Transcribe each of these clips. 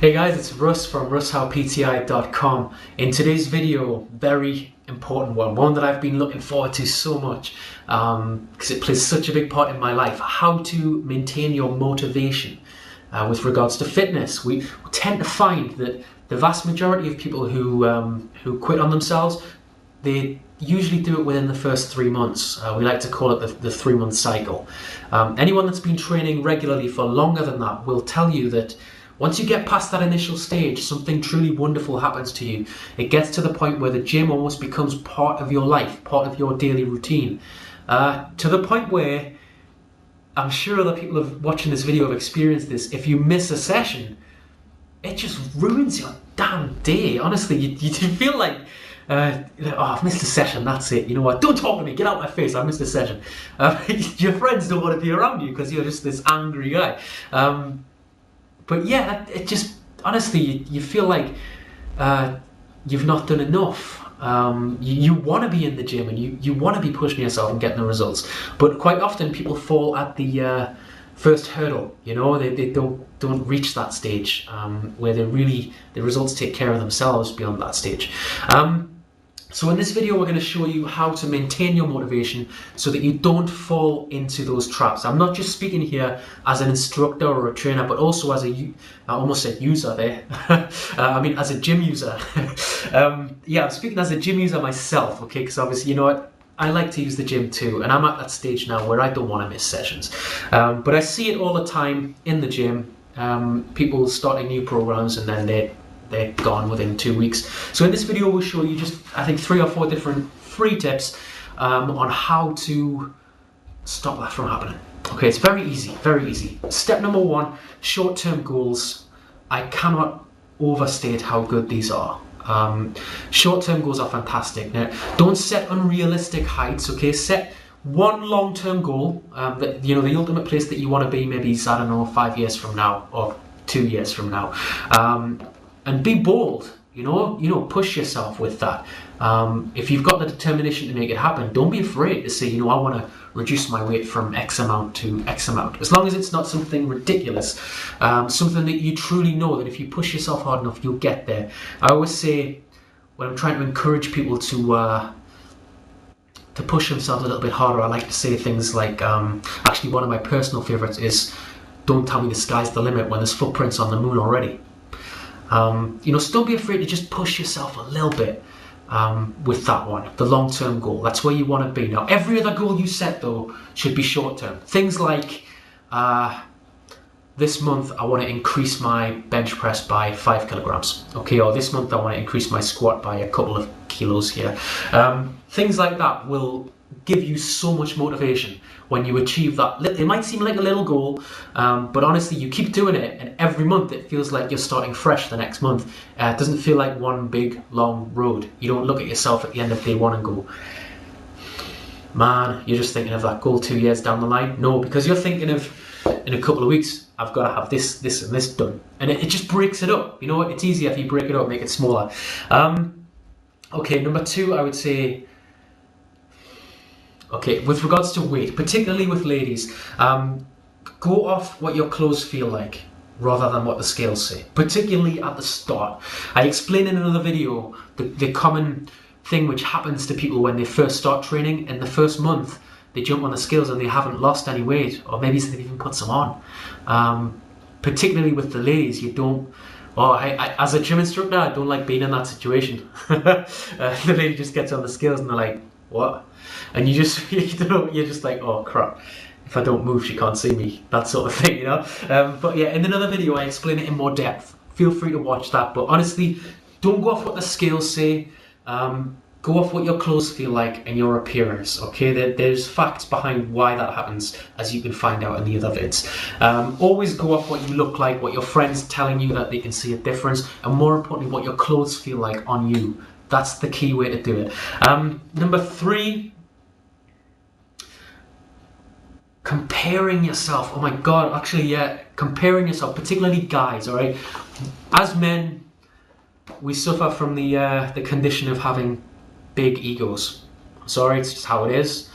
Hey guys, it's Russ from RussHowPTI.com. In today's video, very important one that I've been looking forward to so much because it plays such a big part in my life. How to maintain your motivation with regards to fitness. We tend to find that the vast majority of people who quit on themselves, they usually do it within the first 3 months. We like to call it the 3-month cycle. Anyone that's been training regularly for longer than that will tell you that once you get past that initial stage, something truly wonderful happens to you. It gets to the point where the gym almost becomes part of your life, part of your daily routine. To the point where I'm sure other people watching this video have experienced this. If you miss a session, it just ruins your damn day. Honestly, you feel like, oh, I've missed a session, that's it. You know what? Don't talk to me, get out of my face, I missed a session. Your friends don't want to be around you because you're just this angry guy. But yeah, it just, honestly, you feel like you've not done enough. You want to be in the gym and you want to be pushing yourself and getting the results. But quite often people fall at the first hurdle, you know, they don't reach that stage where the results take care of themselves beyond that stage. So in this video, we're going to show you how to maintain your motivation so that you don't fall into those traps. I'm not just speaking here as an instructor or a trainer, but also as I almost said user there. I mean, as a gym user. Yeah, I'm speaking as a gym user myself, okay? Because obviously, you know what? I like to use the gym too, and I'm at that stage now where I don't want to miss sessions. But I see it all the time in the gym. People starting new programs and then they're gone within 2 weeks. So in this video we'll show you just, I think, 3 or 4 different free tips on how to stop that from happening. Okay, it's very easy, very easy. Step number 1, short-term goals. I cannot overstate how good these are. Short-term goals are fantastic. Now, don't set unrealistic heights, okay? Set one long-term goal, that, you know, the ultimate place that you want to be, maybe, I don't know, 5 years from now or 2 years from now. And be bold, you know, push yourself with that. If you've got the determination to make it happen, don't be afraid to say, you know, I want to reduce my weight from X amount to X amount. As long as it's not something ridiculous, something that you truly know that if you push yourself hard enough, you'll get there. I always say, when I'm trying to encourage people to push themselves a little bit harder, I like to say things like, actually one of my personal favorites is, don't tell me the sky's the limit when there's footprints on the moon already. You know, so don't be afraid to just push yourself a little bit with that one, the long-term goal. That's where you want to be. Now, every other goal you set, though, should be short-term. Things like, this month I want to increase my bench press by 5 kilograms. Okay, or this month I want to increase my squat by a couple of kilos here. Things like that will give you so much motivation when you achieve that. It might seem like a little goal, but honestly, you keep doing it, and every month it feels like you're starting fresh the next month. It doesn't feel like one big long road. You don't look at yourself at the end of day 1 and go, man, you're just thinking of that goal 2 years down the line. No, because you're thinking of, in a couple of weeks, I've got to have this, this, and this done, and it just breaks it up. You know, it's easier if you break it up, make it smaller. Okay, number 2, I would say, okay, with regards to weight, particularly with ladies, go off what your clothes feel like rather than what the scales say, particularly at the start. I explained in another video the common thing which happens to people when they first start training. In the first month, they jump on the scales and they haven't lost any weight, or maybe they've even put some on. Particularly with the ladies, you don't. Oh, as a gym instructor, I don't like being in that situation. The lady just gets on the scales and they're like, what? And you just, you're just like, oh crap, if I don't move, she can't see me, that sort of thing, you know. But yeah, in another video, I explain it in more depth. Feel free to watch that. But honestly, don't go off what the scales say. Go off what your clothes feel like and your appearance, okay? There's facts behind why that happens, as you can find out in the other vids. Always go off what you look like, what your friends telling you that they can see a difference, and more importantly, what your clothes feel like on you. That's the key way to do it. Number 3, comparing yourself. Oh my God, actually, yeah, comparing yourself, particularly guys, all right? As men, we suffer from the condition of having big egos. Sorry, it's just how it is.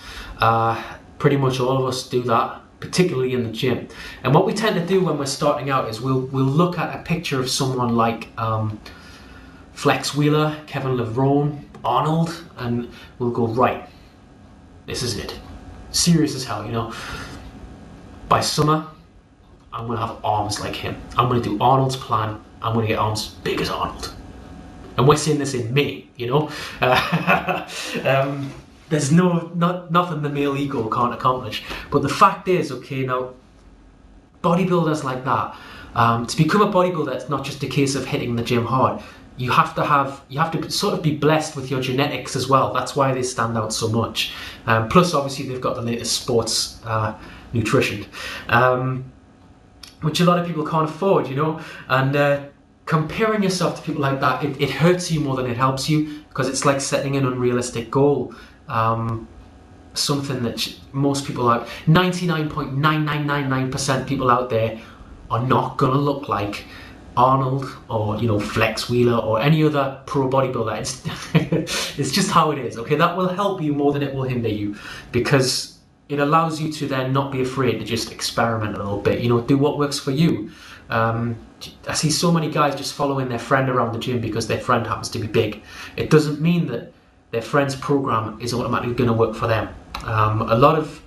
Pretty much all of us do that. particularly in the gym. And what we tend to do when we're starting out is we'll look at a picture of someone like Flex Wheeler, Kevin Levrone, Arnold, and we'll go, right, this is it. Serious as hell, you know. By summer, I'm going to have arms like him. I'm going to do Arnold's plan. I'm going to get arms big as Arnold. And we're seeing this in May, you know. There's nothing the male ego can't accomplish. But the fact is, okay, now, bodybuilders like that, to become a bodybuilder, it's not just a case of hitting the gym hard. You have to sort of be blessed with your genetics as well. That's why they stand out so much. Plus, obviously, they've got the latest sports nutrition, which a lot of people can't afford, you know. And comparing yourself to people like that, it hurts you more than it helps you, because it's like setting an unrealistic goal. Something that most people, 99.9999% people out there, are not gonna look like Arnold or, you know, Flex Wheeler or any other pro bodybuilder. It's just how it is. Okay, that will help you more than it will hinder you, because it allows you to then not be afraid to just experiment a little bit. You know, do what works for you. I see so mmany guys just following their friend around the gym because their friend happens to be big. It doesn't mean that their friend's program is automatically going to work for them. A lot of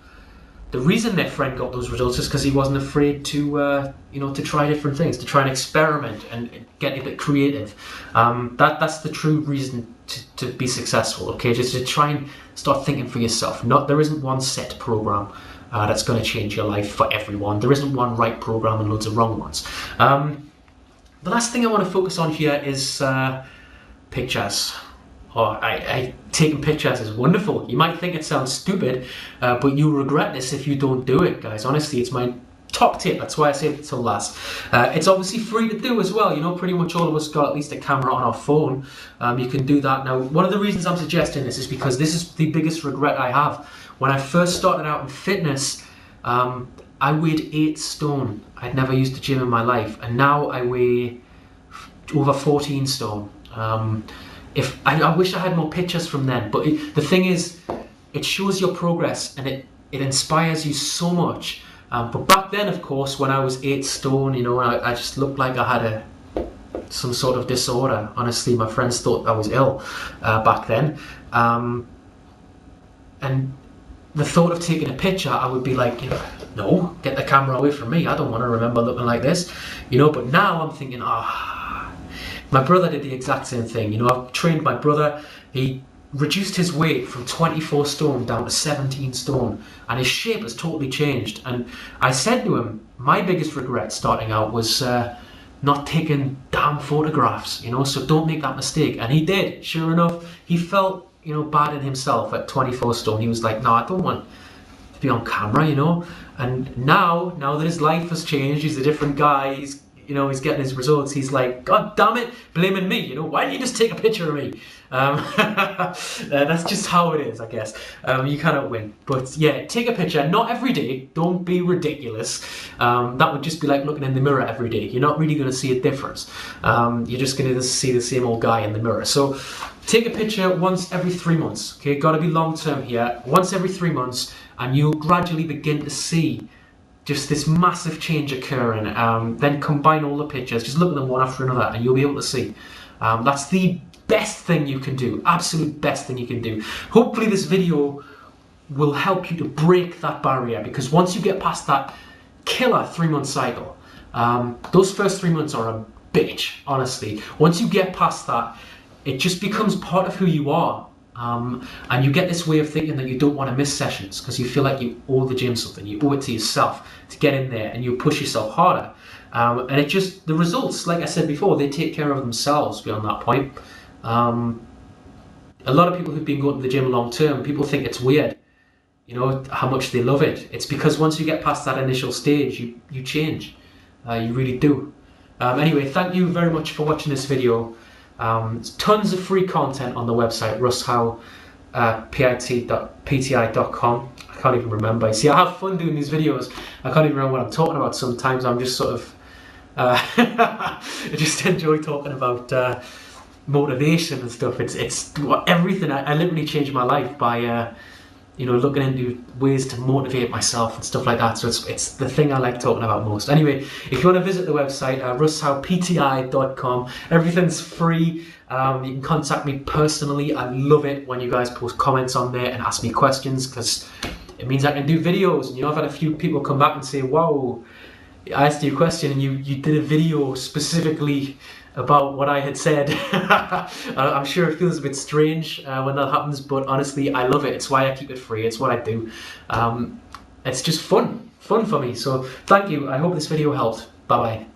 the reason their friend got those results is because he wasn't afraid to, you know, to try different things, to try and experiment and get a bit creative. That's the true reason to be successful. Okay, just to try and start thinking for yourself. There isn't one set program that's going to change your life for everyone. There isn't one right program and loads of wrong ones. The last thing I want to focus on here is pictures. Taking pictures is wonderful. You might think it sounds stupid, but you'll regret this if you don't do it, guys. Honestly, it's my top tip. That's why I saved it till last. It's obviously free to do as well. You know, pretty much all of us got at least a camera on our phone. You can do that. Now, one of the reasons I'm suggesting this is because this is the biggest regret I have. When I first started out in fitness, I weighed 8 stone. I'd never used the gym in my life, and now I weigh over 14 stone. I wish I had more pictures from then, but the thing is, it shows your progress and it inspires you so much. But back then, of course, when I was 8 stone, you know, I just looked like I had some sort of disorder. Honestly, my friends thought I was ill back then. And the thought of taking a picture, I would be like, you know, no, get the camera away from me. I don't want to remember looking like this, you know. But now I'm thinking, my brother did the exact same thing. You know, I've trained my brother. He reduced his weight from 24 stone down to 17 stone, and his shape has totally changed. And I said to him, my biggest regret starting out was not taking damn photographs, you know, so don't make that mistake. And he did. Sure enough, he felt, you know, bad in himself at 24 stone. He was like, no, I don't want to be on camera, you know. And now that his life has changed, he's a different guy, he's getting his results, he's like, God damn it, blaming me, you know, why didn't you just take a picture of me? That's just how it is, I guess. You cannot win. But yeah, take a picture, not every day, don't be ridiculous. That would just be like looking in the mirror every day. You're not really going to see a difference. You're just going to see the same old guy in the mirror. So take a picture once every 3 months, okay? Got to be long term here. Once every 3 months, and you'll gradually begin to see just this massive change occurring. Then combine all the pictures, just look at them one after another, and you'll be able to see. That's the best thing you can do, absolute best thing you can do. Hopefully this video will help you to break that barrier, because once you get past that killer 3-month cycle, those first 3 months are a bitch, honestly. Once you get past that, it just becomes part of who you are. And you get this way of thinking that you don't want to miss sessions because you feel like you owe the gym something. You owe it to yourself to get in there, and you push yourself harder. And it just, the results, like I said before, they take care of themselves beyond that point. A lot of people who've been going to the gym long term, people think it's weird, you know, how much they love it. It's because once you get past that initial stage, you change. You really do. Anyway, thank you very much for watching this video. Tons of free content on the website, russhowe.pti.com. I can't even remember. You see, I have fun doing these videos. I can't even remember what I'm talking about sometimes. I'm just sort of, I just enjoy talking about motivation and stuff. It's everything. I literally changed my life by looking into ways to motivate myself and stuff like that. So it's the thing I like talking about most. Anyway, if you want to visit the website, russowpti.com, everything's free. You can contact me personally. I love it when you guys post comments on there and ask me questions, because it means I can do videos. And I've had a few people come back and say, wow, I asked you a question and you did a video specifically about what I had said. I'm sure it feels a bit strange when that happens, but honestly, I love it. It's why I keep it free. It's what I do. It's just fun for me. So thank you. I hope this video helped. Bye bye.